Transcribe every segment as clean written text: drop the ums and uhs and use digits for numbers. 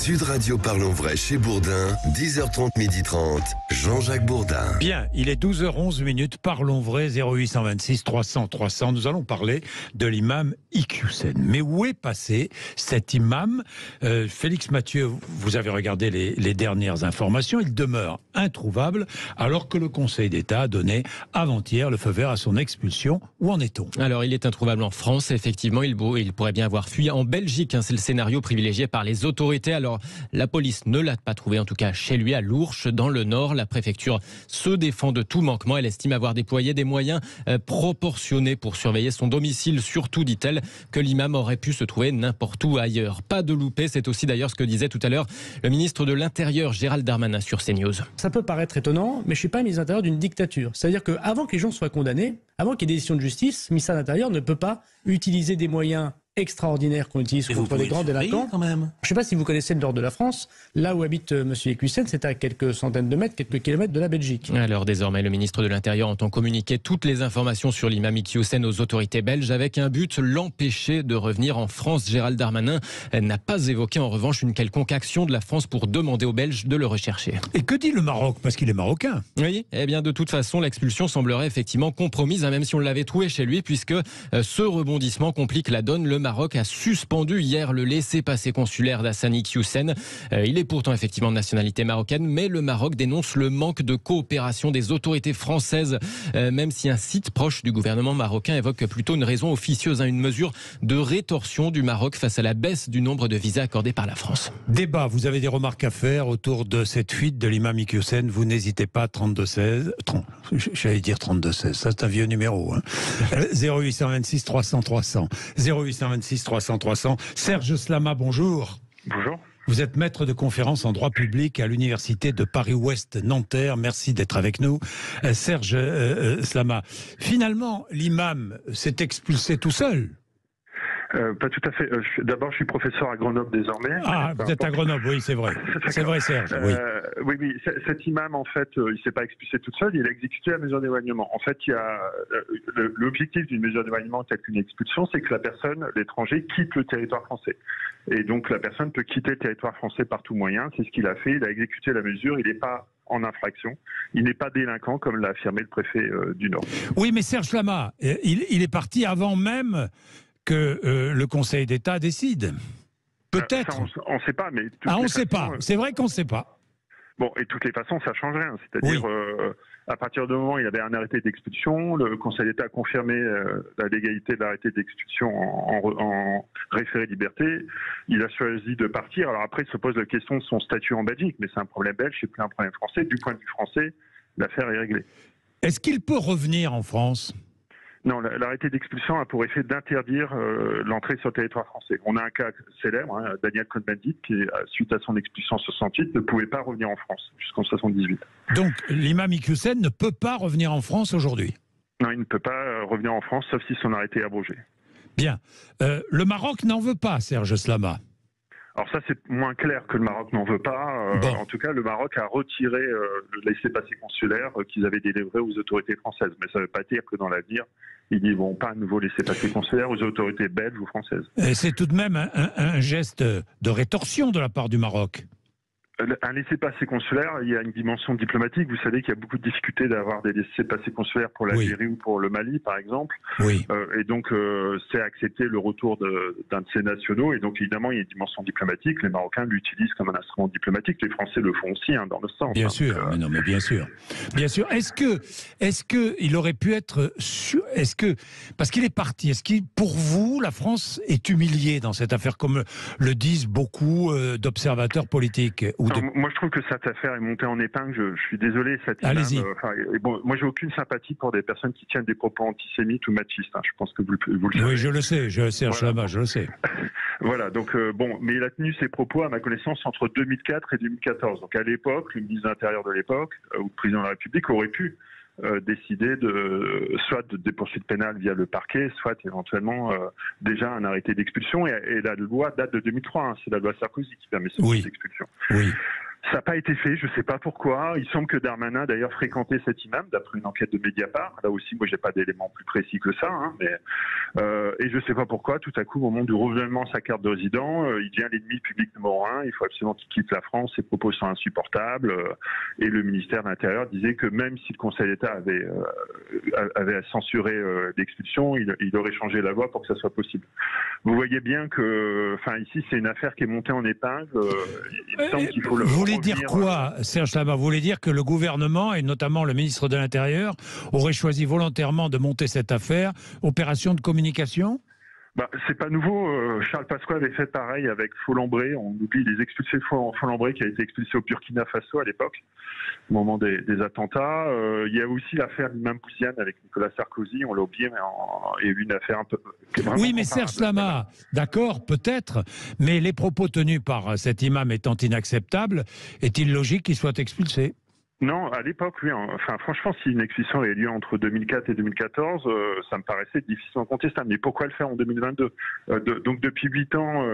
Sud Radio Parlons Vrai chez Bourdin, 10h30, 12h30, Jean-Jacques Bourdin. Bien, il est 12h11, Parlons Vrai, 0826 300 300. Nous allons parler de l'imam Iqiyoussen. Mais où est passé cet imam Félix Mathieu, vous avez regardé les dernières informations. Il demeure introuvable alors que le Conseil d'État a donné avant-hier le feu vert à son expulsion. Où en est-on? Alors, il est introuvable en France. Effectivement, il pourrait bien avoir fui en Belgique. C'est le scénario privilégié par les autorités. Alors, la police ne l'a pas trouvé, en tout cas chez lui, à Lourches, dans le Nord. La préfecture se défend de tout manquement. Elle estime avoir déployé des moyens proportionnés pour surveiller son domicile. Surtout, dit-elle, que l'imam aurait pu se trouver n'importe où ailleurs. Pas de loupé, c'est aussi d'ailleurs ce que disait tout à l'heure le ministre de l'Intérieur, Gérald Darmanin, sur CNews. Ça peut paraître étonnant, mais je ne suis pas ministre de l'Intérieur d'une dictature. C'est-à-dire qu'avant que les gens soient condamnés, avant qu'il y ait des décisions de justice, le ministère de l'Intérieur ne peut pas utiliser des moyens extraordinaires qu'on utilise contre les grands délinquants. Quand même. Je ne sais pas si vous connaissez le nord de la France. Là où habite M. Iqiyoussen, c'est à quelques centaines de mètres, quelques kilomètres de la Belgique. Alors désormais, le ministre de l'Intérieur entend communiquer toutes les informations sur l'imam Iqiyoussen aux autorités belges avec un but, l'empêcher de revenir en France. Gérald Darmanin n'a pas évoqué en revanche une quelconque action de la France pour demander aux Belges de le rechercher. Et que dit le Maroc? Parce qu'il est marocain. Oui, eh bien de toute façon, l'expulsion semblerait effectivement compromise, même si on l'avait trouvé chez lui, puisque ce rebondissement complique la donne. Le Maroc a suspendu hier le laissez-passer consulaire d'Hassani Iqiyoussen. Il est pourtant effectivement de nationalité marocaine, mais le Maroc dénonce le manque de coopération des autorités françaises, même si un site proche du gouvernement marocain évoque plutôt une raison officieuse, une mesure de rétorsion du Maroc face à la baisse du nombre de visas accordés par la France. Débat, vous avez des remarques à faire autour de cette fuite de l'imam Iqiyoussen, vous n'hésitez pas, 3216, j'allais dire 3216, ça c'est un vieux numéro, 0826 300 300, 0826 300 300. Serge Slama, bonjour. Bonjour. Vous êtes maître de conférence en droit public à l'université de Paris-Ouest Nanterre. Merci d'être avec nous. Serge Slama, finalement, l'imam s'est expulsé tout seul. Pas tout à fait. D'abord, je suis professeur à Grenoble désormais. Ah, vous êtes à Grenoble, oui, c'est vrai. C'est vrai, Serge. Oui. Oui. Cet imam, en fait, il s'est pas expulsé tout seul, il a exécuté la mesure d'éloignement. En fait, il y a l'objectif d'une mesure d'éloignement telle qu'une expulsion, c'est que la personne, l'étranger, quitte le territoire français. Et donc, la personne peut quitter le territoire français par tout moyen. C'est ce qu'il a fait. Il a exécuté la mesure. Il n'est pas en infraction. Il n'est pas délinquant, comme l'a affirmé le préfet du Nord. Oui, mais Serge Slama, il est parti avant même que le Conseil d'État décide. Peut-être. On ne sait pas, mais... on ne sait pas. C'est vrai qu'on ne sait pas. Bon, et de toutes les façons, ça ne change rien. C'est-à-dire, à partir du moment où il y avait un arrêté d'expulsion, le Conseil d'État a confirmé la légalité de l'arrêté d'expulsion en référé liberté. Il a choisi de partir. Alors après, se pose la question de son statut en Belgique, mais c'est un problème belge, c'est plus un problème français. Du point de vue français, l'affaire est réglée. Est-ce qu'il peut revenir en France ? Non, l'arrêté d'expulsion a pour effet d'interdire l'entrée sur le territoire français. On a un cas célèbre, Daniel Cohn-Bendit, qui, suite à son expulsion en 68, ne pouvait pas revenir en France jusqu'en 78. Donc l'imam Iqiyoussen ne peut pas revenir en France aujourd'hui? Non, il ne peut pas revenir en France, sauf si son arrêté est abrogé. Bien. Le Maroc n'en veut pas, Serge Slama. Alors ça, c'est moins clair que le Maroc n'en veut pas. Bon. En tout cas, le Maroc a retiré le laissez-passer consulaire qu'ils avaient délivré aux autorités françaises. Mais ça ne veut pas dire que dans l'avenir, ils n'y vont pas à nouveau laisser-passer consulaire aux autorités belges ou françaises. Et c'est tout de même un geste de rétorsion de la part du Maroc. Un laissez-passer consulaire, il y a une dimension diplomatique. Vous savez qu'il y a beaucoup de difficultés d'avoir des laissez-passer consulaires pour l'Algérie ou pour le Mali, par exemple. Oui. Et donc, c'est accepter le retour d'un de ces nationaux. Et donc, évidemment, il y a une dimension diplomatique. Les Marocains l'utilisent comme un instrument diplomatique. Les Français le font aussi, dans le sens. Bien sûr, mais bien sûr. Bien sûr. Est-ce que il aurait pu être sûr, parce qu'il est parti, pour vous, la France est humiliée dans cette affaire, comme le disent beaucoup d'observateurs politiques? Moi, je trouve que cette affaire est montée en épingle. Je suis désolé. Allez-y. Moi, j'ai aucune sympathie pour des personnes qui tiennent des propos antisémites ou machistes. Je pense que vous le savez. Oui, je le sais. Voilà. Je le sais. Voilà. Donc, mais il a tenu ses propos, à ma connaissance, entre 2004 et 2014. Donc, à l'époque, le ministre de l'Intérieur de l'époque, ou le président de la République, aurait pu décider soit de des poursuites pénales via le parquet, soit éventuellement déjà un arrêté d'expulsion. Et la loi date de 2003, c'est la loi Sarkozy qui permet cette expulsion. Oui. Ça n'a pas été fait, je ne sais pas pourquoi. Il semble que Darmanin, d'ailleurs, fréquentait cet imam, d'après une enquête de Mediapart. Là aussi, moi, j'ai pas d'éléments plus précis que ça. Hein, et je ne sais pas pourquoi, tout à coup, au moment du renouvellement de sa carte de résident, il devient l'ennemi public numéro 1. Il faut absolument qu'il quitte la France. Ses propos sont insupportables. Et le ministère de l'Intérieur disait que même si le Conseil d'État avait censuré l'expulsion, il aurait changé la loi pour que ça soit possible. Vous voyez bien que, ici, c'est une affaire qui est montée en épingle. Il me semble qu'il faut le... Vous voulez dire quoi, Serge Lama? Vous voulez dire que le gouvernement, et notamment le ministre de l'Intérieur, aurait choisi volontairement de monter cette affaire, opération de communication? C'est pas nouveau. Charles Pasqua avait fait pareil avec Follambré. On oublie les expulsés de Follambré qui a été expulsé au Burkina Faso à l'époque, au moment des attentats. Il y a aussi l'affaire d'Imam Bouziane avec Nicolas Sarkozy. On l'a oublié, mais il y a eu une affaire un peu... Oui, mais Serge Lama, d'accord, peut-être, mais les propos tenus par cet imam étant inacceptables, est-il logique qu'il soit expulsé? Non, à l'époque, oui. Franchement, si une expulsion avait lieu entre 2004 et 2014, ça me paraissait difficilement contestable. Mais pourquoi le faire en 2022 Donc, depuis 8 ans,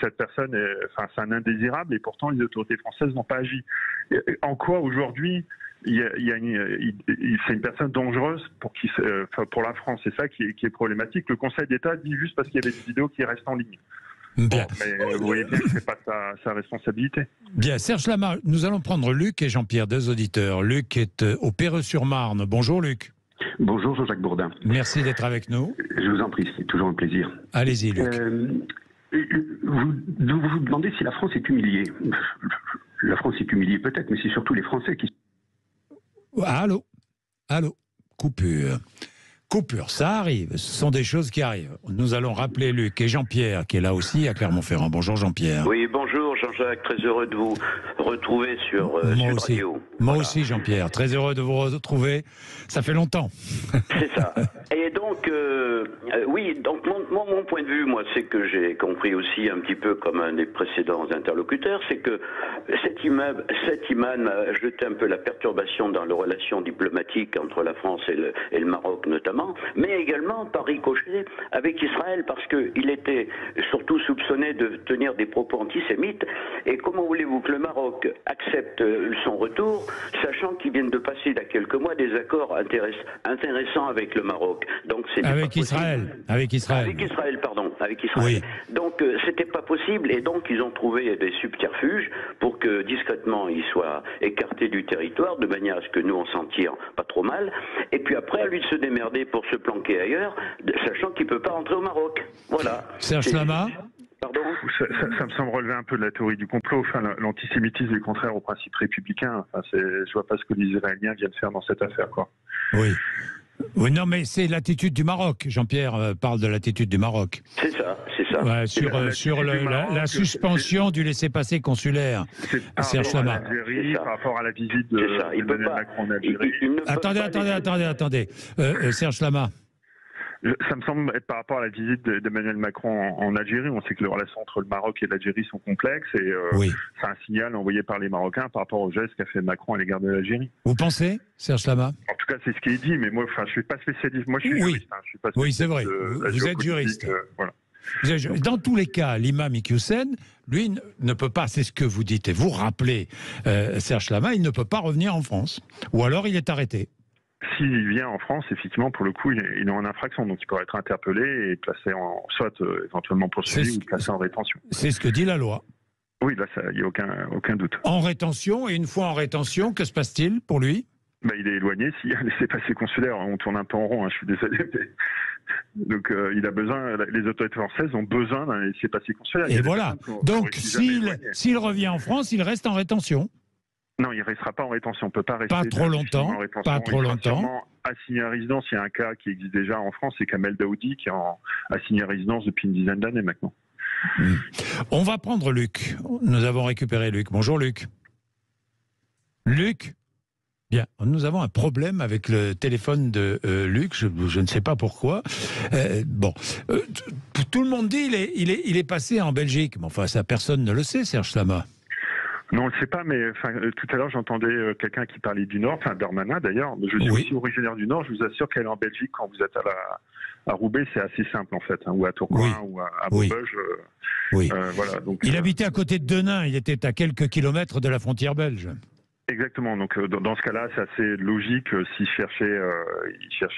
cette personne c'est un indésirable et pourtant, les autorités françaises n'ont pas agi. En quoi, aujourd'hui, c'est une personne dangereuse pour la France? C'est ça qui est problématique. Le Conseil d'État dit juste parce qu'il y avait des vidéos qui restent en ligne. Bien. Mais vous voyez bien que ce n'est pas sa responsabilité. Bien, Serge Lama, nous allons prendre Luc et Jean-Pierre, deux auditeurs. Luc est au Perreux-sur-Marne. Bonjour Luc. Bonjour Jean-Jacques Bourdin. Merci d'être avec nous. Je vous en prie, c'est toujours un plaisir. Allez-y Luc. Vous vous demandez si la France est humiliée. La France est humiliée peut-être, mais c'est surtout les Français qui... Allô, coupure. Coupure, ça arrive, ce sont des choses qui arrivent. Nous allons rappeler Luc et Jean-Pierre, qui est là aussi à Clermont-Ferrand. Bonjour Jean-Pierre. Oui, bonjour Jean-Jacques, très heureux de vous retrouver sur Moi Sud Radio. Moi aussi Jean-Pierre, très heureux de vous retrouver. Ça fait longtemps. C'est ça. Et donc, oui, donc mon point de vue, moi, c'est que j'ai compris aussi un petit peu comme un des précédents interlocuteurs, c'est que cet imam a jeté un peu la perturbation dans les relations diplomatiques entre la France et le Maroc notamment, mais également par ricochet avec Israël, parce qu'il était surtout soupçonné de tenir des propos antisémites. Et comment voulez-vous que le Maroc accepte son retour, sachant qu'ils viennent de passer il y a quelques mois des accords intéressants avec le Maroc. Donc avec Israël. Oui. Donc c'était pas possible, et donc ils ont trouvé des subterfuges pour que discrètement il soit écarté du territoire, de manière à ce que nous on s'en tire pas trop mal. Et puis après, à lui de se démerder pour se planquer ailleurs, sachant qu'il peut pas rentrer au Maroc. Voilà. Serge Lama. Pardon ? Ça me semble relever un peu de la théorie du complot. L'antisémitisme est contraire aux principes républicains. Je vois pas ce que les Israéliens viennent faire dans cette affaire, quoi. Oui. Oui, non, mais c'est l'attitude du Maroc. Jean-Pierre parle de l'attitude du Maroc. C'est ça. Ouais, sur la suspension du laissez-passer consulaire. Serge Lama. Par rapport à la visite d'Emmanuel Macron en Algérie. Attendez. Serge Lama. Ça me semble être par rapport à la visite d'Emmanuel Macron en Algérie. On sait que les relations entre le Maroc et l'Algérie sont complexes et c'est un signal envoyé par les Marocains par rapport au geste qu'a fait Macron à l'égard de l'Algérie. Vous pensez, Serge Lama? En tout cas, c'est ce qui est dit, mais moi, je suis pas spécialiste. Moi, je suis juriste. Je suis pas spécialiste. Oui, c'est vrai. Vous êtes juriste. Voilà. Dans tous les cas, l'imam Iqiyoussen, lui, ne peut pas, c'est ce que vous dites, et vous rappelez, Serge Lama, il ne peut pas revenir en France. Ou alors il est arrêté. S'il vient en France, effectivement, pour le coup, il est en infraction, donc il pourrait être interpellé et placé soit éventuellement poursuivi ou placé en rétention. C'est ce que dit la loi. Oui, là, il n'y a aucun doute. En rétention, et une fois en rétention, que se passe-t-il pour lui? Il est éloigné. S'il y a un laissez-passer consulaire, on tourne un peu en rond, je suis désolé. Donc, il a besoin, les autorités françaises ont besoin d'un laissez-passer consulaire. Et voilà. Donc, s'il revient en France, il reste en rétention. Non, il ne restera pas en rétention. On ne peut pas rester. Pas trop longtemps. Il sera assigné à résidence. Il y a un cas qui existe déjà en France, c'est Kamel Daoudi qui est assigné à résidence depuis une dizaine d'années maintenant. On va prendre Luc. Nous avons récupéré Luc. Bonjour Luc. Luc ? Bien, nous avons un problème avec le téléphone de Luc, je ne sais pas pourquoi. Tout le monde dit il est passé en Belgique, mais enfin ça personne ne le sait, Serge Lama. Non, on ne le sait pas, mais tout à l'heure j'entendais quelqu'un qui parlait du Nord, Darmanin d'ailleurs. Je suis aussi originaire du Nord, je vous assure qu'elle est en Belgique quand vous êtes Roubaix, c'est assez simple en fait, hein, ou à Tourcoing, ou à Maubeuge. Voilà, donc, il habitait à côté de Denain, il était à quelques kilomètres de la frontière belge. Exactement. Donc dans ce cas-là, c'est assez logique s'il cherchait,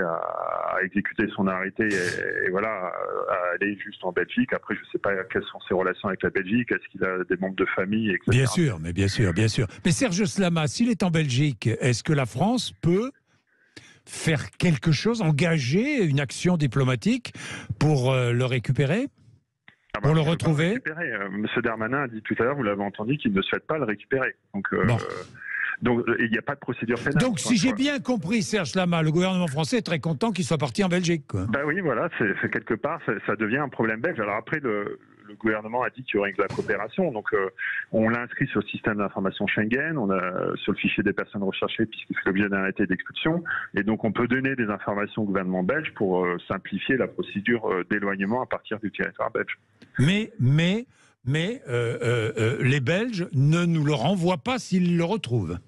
à exécuter son arrêté et voilà, à aller juste en Belgique. Après, je ne sais pas quelles sont ses relations avec la Belgique. Est-ce qu'il a des membres de famille, etc. Bien sûr. Mais Serge Slama, s'il est en Belgique, est-ce que la France peut faire quelque chose, engager une action diplomatique pour le récupérer? Pour le retrouver? Monsieur Darmanin a dit tout à l'heure, vous l'avez entendu, qu'il ne souhaite pas le récupérer. Donc il n'y a pas de procédure pénale. Donc si j'ai bien compris, Serge Slama, le gouvernement français est très content qu'il soit parti en Belgique, quoi. Ben oui, voilà, c'est quelque part, ça devient un problème belge. Alors après, le gouvernement a dit qu'il y aurait de la coopération. Donc on l'a inscrit sur le système d'information Schengen, on a sur le fichier des personnes recherchées puisqu'il fait l'objet d'un arrêté d'expulsion. Et donc on peut donner des informations au gouvernement belge pour simplifier la procédure d'éloignement à partir du territoire belge. Mais les Belges ne nous le renvoient pas s'ils le retrouvent.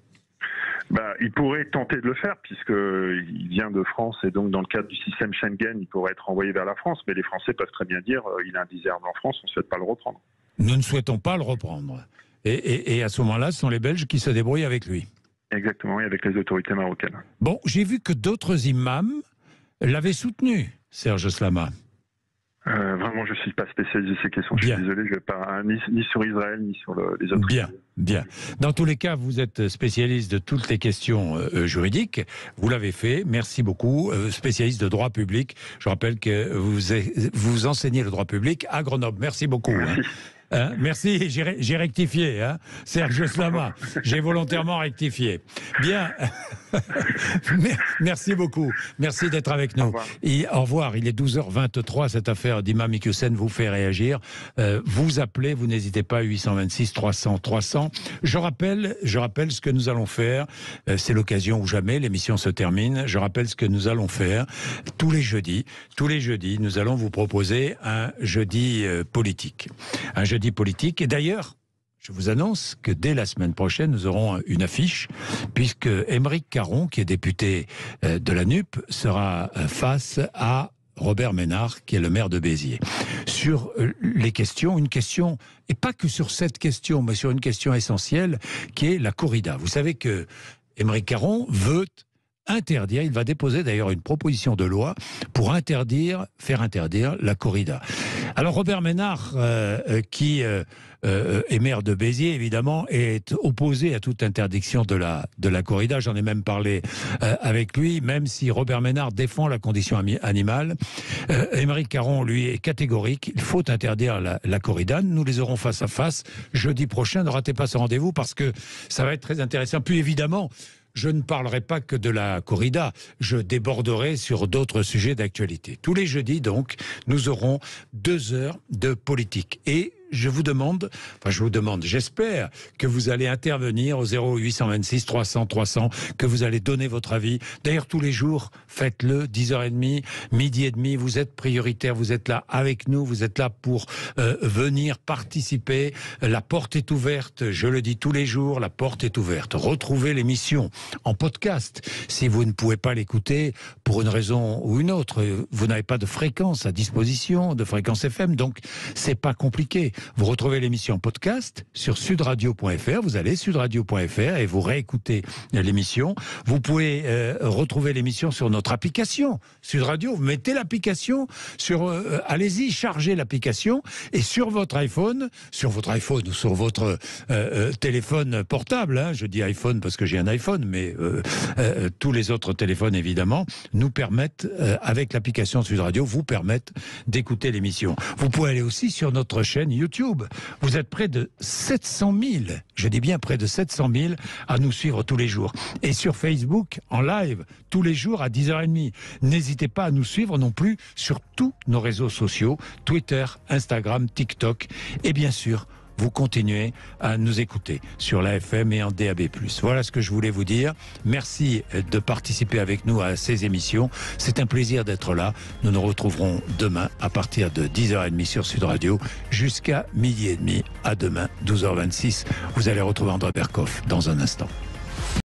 Il pourrait tenter de le faire puisqu'il vient de France et donc dans le cadre du système Schengen, il pourrait être envoyé vers la France. Mais les Français peuvent très bien dire il a un diserne en France, on ne souhaite pas le reprendre. Nous ne souhaitons pas le reprendre. Et à ce moment-là, ce sont les Belges qui se débrouillent avec lui. Exactement, et avec les autorités marocaines. Bon, j'ai vu que d'autres imams l'avaient soutenu, Serge Slama. Vraiment, je ne suis pas spécialiste de ces questions. Je suis désolé, je ne vais pas ni sur Israël, ni sur les autres. Bien. Dans tous les cas, vous êtes spécialiste de toutes les questions juridiques. Vous l'avez fait. Merci beaucoup. Spécialiste de droit public. Je rappelle que vous enseignez le droit public à Grenoble. Merci beaucoup. Merci. Merci, j'ai rectifié, hein, Serge Slama. J'ai volontairement rectifié. Bien. Merci beaucoup. Merci d'être avec nous. Au revoir. Il est 12h23. Cette affaire d'Imam Iqiyoussen vous fait réagir. Vous appelez, vous n'hésitez pas, 826 300 300. Je rappelle ce que nous allons faire. C'est l'occasion ou jamais. L'émission se termine. Je rappelle ce que nous allons faire. Tous les jeudis, nous allons vous proposer un jeudi politique. Un jeudi politique. Et d'ailleurs, je vous annonce que dès la semaine prochaine, nous aurons une affiche, puisque Aymeric Caron, qui est député de la NUP, sera face à Robert Ménard, qui est le maire de Béziers. Sur les questions, une question, et pas que sur cette question, mais sur une question essentielle, qui est la corrida. Vous savez que Aymeric Caron veut interdire, il va déposer d'ailleurs une proposition de loi pour faire interdire la corrida. Alors Robert Ménard, qui est maire de Béziers, évidemment, est opposé à toute interdiction de la corrida. J'en ai même parlé avec lui, même si Robert Ménard défend la condition animale. Aymeric Caron, lui, est catégorique. Il faut interdire la corrida. Nous les aurons face à face jeudi prochain. Ne ratez pas ce rendez-vous parce que ça va être très intéressant. Puis évidemment, je ne parlerai pas que de la corrida, je déborderai sur d'autres sujets d'actualité. Tous les jeudis, donc, nous aurons 2 heures de politique. Et j'espère que vous allez intervenir au 0826 300 300, que vous allez donner votre avis. D'ailleurs, tous les jours, faites-le, 10h30, midi et demi, vous êtes prioritaire, vous êtes là avec nous, vous êtes là pour venir participer. La porte est ouverte, je le dis tous les jours, la porte est ouverte. Retrouvez l'émission en podcast. Si vous ne pouvez pas l'écouter pour une raison ou une autre, vous n'avez pas de fréquence à disposition, de fréquence FM, donc c'est pas compliqué. Vous retrouvez l'émission en podcast sur sudradio.fr, vous allez sudradio.fr et vous réécoutez l'émission. Vous pouvez retrouver l'émission sur notre application Sud Radio. Vous mettez l'application allez-y, chargez l'application et sur votre iPhone ou sur votre téléphone portable, hein, je dis iPhone parce que j'ai un iPhone, mais tous les autres téléphones évidemment nous permettent, avec l'application Sud Radio, vous permettent d'écouter l'émission. Vous pouvez aller aussi sur notre chaîne YouTube. Vous êtes près de 700 000, je dis bien près de 700 000 à nous suivre tous les jours. Et sur Facebook, en live, tous les jours à 10h30. N'hésitez pas à nous suivre non plus sur tous nos réseaux sociaux, Twitter, Instagram, TikTok. Et bien sûr, vous continuez à nous écouter sur la FM et en DAB+. Voilà ce que je voulais vous dire. Merci de participer avec nous à ces émissions. C'est un plaisir d'être là. Nous nous retrouverons demain à partir de 10h30 sur Sud Radio jusqu'à midi et demi. À demain, 12h26. Vous allez retrouver André Berkoff dans un instant.